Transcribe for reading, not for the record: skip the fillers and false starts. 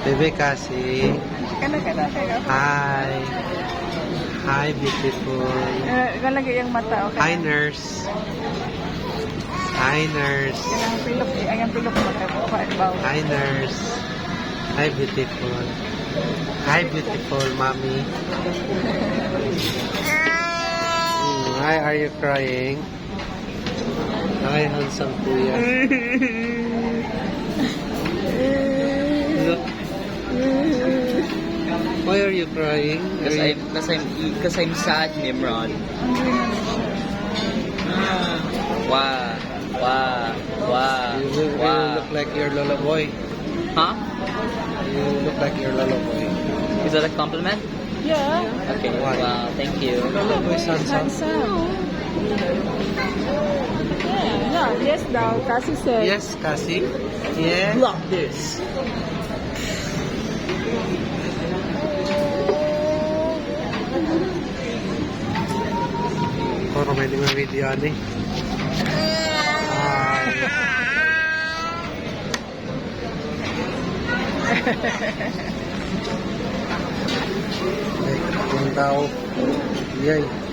Bebe kasi. Kana. Hi. Hi, beautiful. Galagay yung mata, okay? Hi, nurse. Hi, nurse. Ang pilok mata. Hi, nurse. Hi, beautiful. Hi, beautiful, mommy. Why are you crying? Hi, handsome kuya. Look. Why are you crying? Because I'm sad, Nimrod. You look like your Lola boy. Huh? You look like your Lola boy. Is that a compliment? Yeah. Okay, Why? well, thank you. Lola boy, handsome. Yeah, yes daw. Kasi said. Yes, Cassie. Yeah. Block this. Puro may mga video ani. Yung tao. Yay.